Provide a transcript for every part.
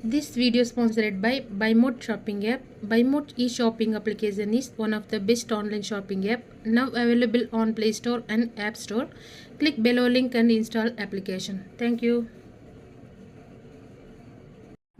This video is sponsored by BuyMode shopping app. BuyMode e-shopping application is one of the best online shopping app now available on Play Store and App Store. Click below link and install application. Thank you.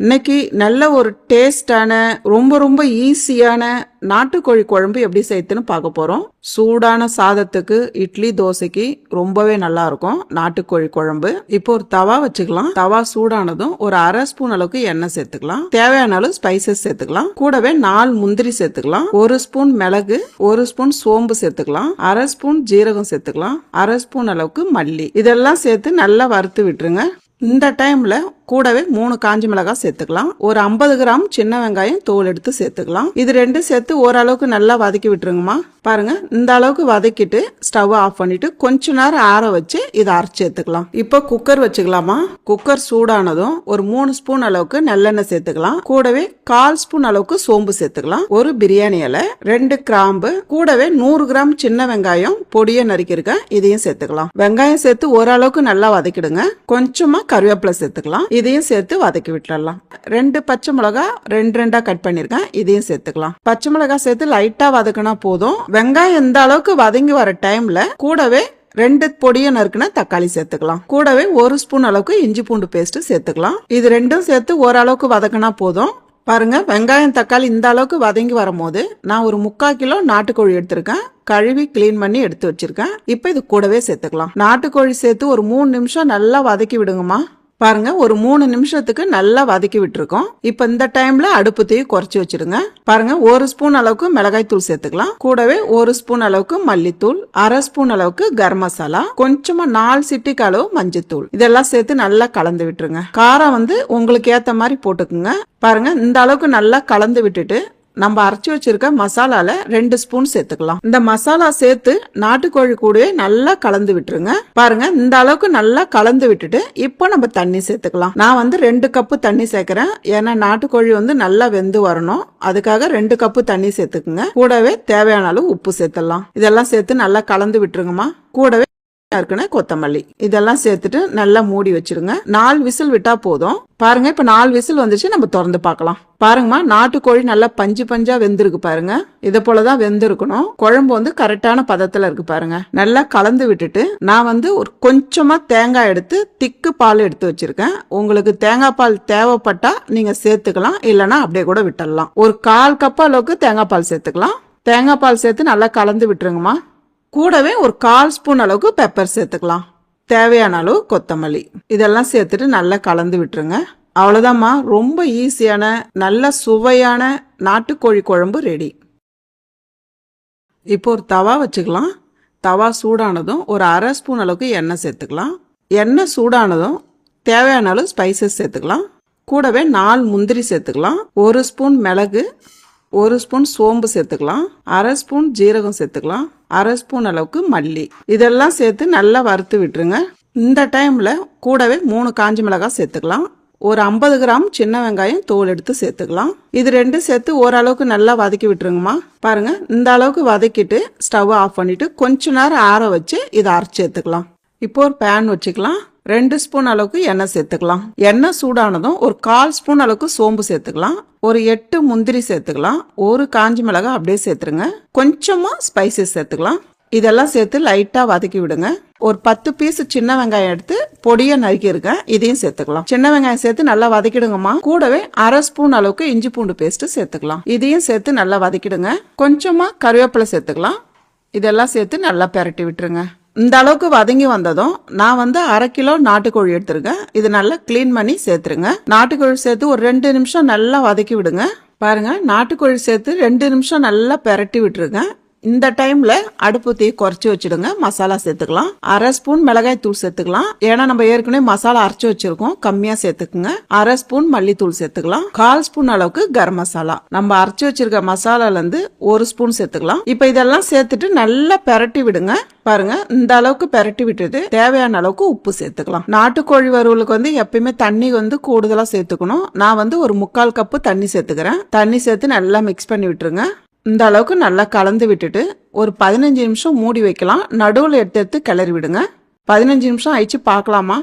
இன்னைக்கு நல்ல ஒரு டேஸ்டான ரொம்ப ஈஸியான நாட்டுக்கோழி குழம்பு எப்படி செய்யணும்னு பார்க்க போறோம். சூடான சாதத்துக்கு, இட்லி, தோசைக்கு ரொம்பவே நல்லா இருக்கும் நாட்டுக்கோழி குழம்பு. இப்போ ஒரு தவா வச்சுக்கலாம். தவா சூடானதும் ஒரு அரை ஸ்பூன் அளவுக்கு எண்ணெய் சேர்த்துக்கலாம். தேவையான அளவு ஸ்பைசஸ் சேர்த்துக்கலாம். கூடவே 4 முந்திரி சேர்த்துக்கலாம். 1 ஸ்பூன் மிளகு, 1 ஸ்பூன் சோம்பு சேர்த்துக்கலாம். அரை ஸ்பூன் ஜீரகம் சேர்த்துக்கலாம். அரை ஸ்பூன் அளவுக்கு மல்லி. இதெல்லாம் சேர்த்து நல்லா வறுத்து விட்டுருங்க. இந்த டைம்ல கூடவே 3 காஞ்ச மிளகாய் சேர்த்துக்கலாம். ஒரு 50 கிராம் சின்ன வெங்காயம் தோல் எடுத்து சேர்த்துக்கலாம். இது ரெண்டும் சேர்த்து ஓரளவுக்கு நல்லா வதக்கி விட்டுருங்கம்மா. பாருங்க, இந்த அளவுக்கு வதக்கிட்டு ஸ்டவ் ஆஃப் பண்ணிட்டு கொஞ்ச நேரம் ஆற வச்சு இதை அரைச்சு சேர்த்துக்கலாம். இப்போ குக்கர் வச்சுக்கலாமா. குக்கர் சூடானதும் ஒரு 3 ஸ்பூன் அளவுக்கு நல்லெண்ணெய் சேர்த்துக்கலாம். கூடவே 1/4 ஸ்பூன் அளவுக்கு சோம்பு சேர்த்துக்கலாம். ஒரு பிரியாணி இலை, 2 கிராம்பு, கூடவே 100 கிராம் சின்ன வெங்காயம் பொடியை நறுக்கிருக்கேன், இதையும் சேர்த்துக்கலாம். வெங்காயம் சேர்த்து ஓரளவுக்கு நல்லா வதக்கிடுங்க. கொஞ்சமா கருவேப்பிலை சேர்த்துக்கலாம். இதையும் சேர்த்து வதக்கி விட்டுறலாம். 2 பச்சை மிளகா 2 கட் பண்ணிருக்கேன், இதையும் சேர்த்துக்கலாம். பச்சை மிளகாய் சேர்த்து லைட்டா வதக்கினா போதும். வெங்காயம் இந்த அளவுக்கு வதங்கி வர டைம்ல கூடவே 2 பொடியை நறுக்குன தக்காளி சேர்த்துக்கலாம். கூடவே 1 ஸ்பூன் அளவுக்கு இஞ்சி பூண்டு பேஸ்ட் சேர்த்துக்கலாம். இது ரெண்டும் சேர்த்து ஓரளவுக்கு வதக்கினா போதும். பாருங்க, வெங்காயம் தக்காளி இந்த அளவுக்கு வதங்கி வரும்போது நான் ஒரு 3/4 கிலோ நாட்டுக்கோழி எடுத்திருக்கேன். கழுவி கிளீன் பண்ணி எடுத்து வச்சிருக்கேன். இப்ப இது கூடவே சேர்த்துக்கலாம். நாட்டுக்கோழி சேர்த்து ஒரு 3 நிமிஷம் நல்லா வதக்கி விடுங்கம்மா. பாருங்க, ஒரு 3 நிமிஷத்துக்கு நல்லா வதக்கி விட்டுருக்கோம். இப்ப இந்த டைம்ல அடுப்பு தீ குறைச்சி வச்சிருங்க. பாருங்க, 1 ஸ்பூன் அளவுக்கு மிளகாய் தூள் சேர்த்துக்கலாம். கூடவே 1 ஸ்பூன் அளவுக்கு மல்லித்தூள், அரை ஸ்பூன் அளவுக்கு கரம் மசாலா, கொஞ்சமா 4 சிட்டிக்கு அளவு மஞ்சத்தூள், இதெல்லாம் சேர்த்து நல்லா கலந்து விட்டுருங்க. காரம் உங்களுக்கு ஏத்த மாதிரி போட்டுக்குங்க. பாருங்க, இந்த அளவுக்கு நல்லா கலந்து விட்டுட்டு நம்ம அரைச்சி வச்சிருக்க மசாலால 2 ஸ்பூன் சேர்த்துக்கலாம். இந்த மசாலா சேர்த்து நாட்டுக்கோழி கூடவே நல்லா கலந்து விட்டுருங்க. பாருங்க, இந்த அளவுக்கு நல்லா கலந்து விட்டுட்டு இப்போ நம்ம தண்ணி சேர்த்துக்கலாம். நான் 2 கப்பு தண்ணி சேர்க்கிறேன். ஏன்னா நாட்டுக்கோழி நல்லா வெந்து வரணும். அதுக்காக 2 கப்பு தண்ணி சேர்த்துக்குங்க. கூடவே தேவையான அளவு உப்பு சேர்த்துடலாம். இதெல்லாம் சேர்த்து நல்லா கலந்து விட்டுருங்கம்மா. கூடவே கொத்தமல்லி இதெல்லாம் சேர்த்துட்டு நல்லா மூடி வச்சிருங்க. 4 விசில் விட்டா போதும். பாருங்க, இப்ப 4 விசில் வந்துச்சு. நம்ம திறந்து பார்க்கலாம். பாருங்கம்மா, நாட்டுக்கோழி நல்லா பஞ்சு பஞ்சா வெந்திருக்கு. பாருங்க, இதை போலதான் வெந்திருக்கணும். குழம்பு கரெக்டான பதத்துல இருக்கு. பாருங்க, நல்லா கலந்து விட்டுட்டு நான் ஒரு கொஞ்சமா தேங்காய் எடுத்து திக்கு பால் எடுத்து வச்சிருக்கேன். உங்களுக்கு தேங்காய் பால் தேவைப்பட்டா நீங்க சேர்த்துக்கலாம், இல்லைன்னா அப்படியே கூட விட்டுடலாம். ஒரு 1/4 கப் அளவுக்கு தேங்காய் பால் சேர்த்துக்கலாம். தேங்காய் பால் சேர்த்து நல்லா கலந்து விட்டுருங்கம்மா. கூடவே ஒரு 1/4 ஸ்பூன் அளவுக்கு பெப்பர் சேர்த்துக்கலாம். தேவையான அளவு கொத்தமல்லி, இதெல்லாம் சேர்த்துட்டு நல்லா கலந்து விட்டுருங்க. அவ்வளவுதான்மா, ரொம்ப ஈஸியான நல்ல சுவையான நாட்டுக்கோழி குழம்பு ரெடி. இப்போ ஒரு தவா வச்சுக்கலாம். தவா சூடானதும் ஒரு அரை ஸ்பூன் அளவுக்கு எண்ணெய் சேர்த்துக்கலாம். எண்ணெய் சூடானதும் தேவையான அளவு ஸ்பைசஸ் சேர்த்துக்கலாம். கூடவே 4 முந்திரி சேர்த்துக்கலாம். 1 ஸ்பூன் மிளகு, 1 ஸ்பூன் சோம்பு சேர்த்துக்கலாம். அரை ஸ்பூன் ஜீரகம் சேர்த்துக்கலாம். அரை ஸ்பூன் அளவுக்கு மல்லி, இதெல்லாம் சேர்த்து நல்லா வறுத்து விட்டுருங்க. இந்த டைம்ல கூடவே 3 காஞ்ச மிளகாய் சேர்த்துக்கலாம். ஒரு 50 கிராம் சின்ன வெங்காயம் தோல் எடுத்து சேர்த்துக்கலாம். இது ரெண்டும் சேர்த்து ஓரளவுக்கு நல்லா வதக்கி விட்டுருங்கம்மா. பாருங்க, இந்த அளவுக்கு வதக்கிட்டு ஸ்டவ் ஆஃப் பண்ணிட்டு கொஞ்ச நேரம் ஆற வச்சு இதை அரைச்சு சேர்த்துக்கலாம். இப்போ ஒரு பேன் வச்சுக்கலாம். 2 ஸ்பூன் அளவுக்கு எண்ணெய் சேர்த்துக்கலாம். எண்ணெய் சூடானதும் ஒரு 1/4 ஸ்பூன் அளவுக்கு சோம்பு சேர்த்துக்கலாம். ஒரு 8 முந்திரி சேர்த்துக்கலாம். ஒரு காஞ்சி மிளகாய் அப்படியே சேர்த்துருங்க. கொஞ்சமா ஸ்பைசஸ் சேர்த்துக்கலாம். இதெல்லாம் சேர்த்து லைட்டா வதக்கி விடுங்க. ஒரு 10 பீஸ் சின்ன வெங்காயம் எடுத்து பொடியா நறுக்கி இருக்கேன், இதையும் சேர்த்துக்கலாம். சின்ன வெங்காயம் சேர்த்து நல்லா வதக்கிடுங்கம்மா. கூடவே அரை ஸ்பூன் அளவுக்கு இஞ்சி பூண்டு பேஸ்ட் சேர்த்துக்கலாம். இதையும் சேர்த்து நல்லா வதக்கிடுங்க. கொஞ்சமா கருவேப்பிலை சேர்த்துக்கலாம். இதெல்லாம் சேர்த்து நல்லா பெரட்டி விட்டுருங்க. இந்த அளவுக்கு வதங்கி வந்ததும் நான் அரை கிலோ நாட்டுக்கோழி எடுத்திருக்கேன். இது நல்லா கிளீன் பண்ணி சேர்த்துருங்க. நாட்டுக்கோழி சேர்த்து ஒரு 2 நிமிஷம் நல்லா வதக்கி விடுங்க. பாருங்க, நாட்டுக்கோழி சேர்த்து 2 நிமிஷம் நல்லா பெரட்டி விட்டுருங்க. இந்த டைம்ல அடுப்பு தீ குறைச்சி வச்சிடுங்க. மசாலா சேர்த்துக்கலாம். அரை ஸ்பூன் மிளகாய் தூள் சேர்த்துக்கலாம். ஏன்னா நம்ம ஏற்கனவே மசாலா அரைச்சு வச்சிருக்கோம், கம்மியா சேர்த்துக்குங்க. அரை ஸ்பூன் மல்லித்தூள் சேர்த்துக்கலாம். 1/4 ஸ்பூன் அளவுக்கு கரம் மசாலா, நம்ம அரைச்சு வச்சிருக்க மசாலால இருந்து 1 ஸ்பூன் சேர்த்துக்கலாம். இப்ப இதெல்லாம் சேர்த்துட்டு நல்லா பெரட்டி விடுங்க. பாருங்க, இந்த அளவுக்கு பெரட்டி விட்டுட்டு தேவையான அளவுக்கு உப்பு சேர்த்துக்கலாம். நாட்டுக்கோழி வறுவலுக்கு எப்பயுமே தண்ணி கூடுதலா சேர்த்துக்கணும். நான் ஒரு 3/4 கப்பு தண்ணி சேர்த்துக்கிறேன். தண்ணி சேர்த்து நல்லா மிக்ஸ் பண்ணி விட்டுருங்க. இந்த அளவுக்கு நல்லா கலந்து விட்டுட்டு ஒரு 15 நிமிஷம் மூடி வைக்கலாம். நடுவில் எடுத்து கிளறி விடுங்க. 15 நிமிஷம் ஆயிடுச்சு, பார்க்கலாமா.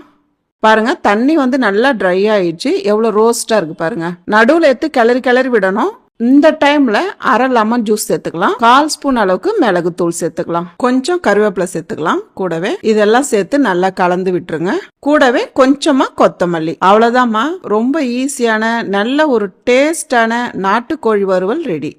பாருங்க தண்ணி வந்து நல்லா ட்ரை ஆயிடுச்சு. எவ்வளவு ரோஸ்டா இருக்கு பாருங்க. நடுவுல எடுத்து கிளறி கிளறி விடணும். இந்த டைம்ல அரை லெமன் ஜூஸ் சேர்த்துக்கலாம். 1/4 ஸ்பூன் அளவுக்கு மிளகு தூள் சேர்த்துக்கலாம். கொஞ்சம் கருவேப்பிலை சேர்த்துக்கலாம். கூடவே இதெல்லாம் சேர்த்து நல்லா கலந்து விட்டுருங்க. கூடவே கொஞ்சமா கொத்தமல்லி. அவ்வளவுதாம்மா. ரொம்ப ஈஸியான நல்ல ஒரு டேஸ்டான நாட்டுக்கோழி வறுவல் ரெடி.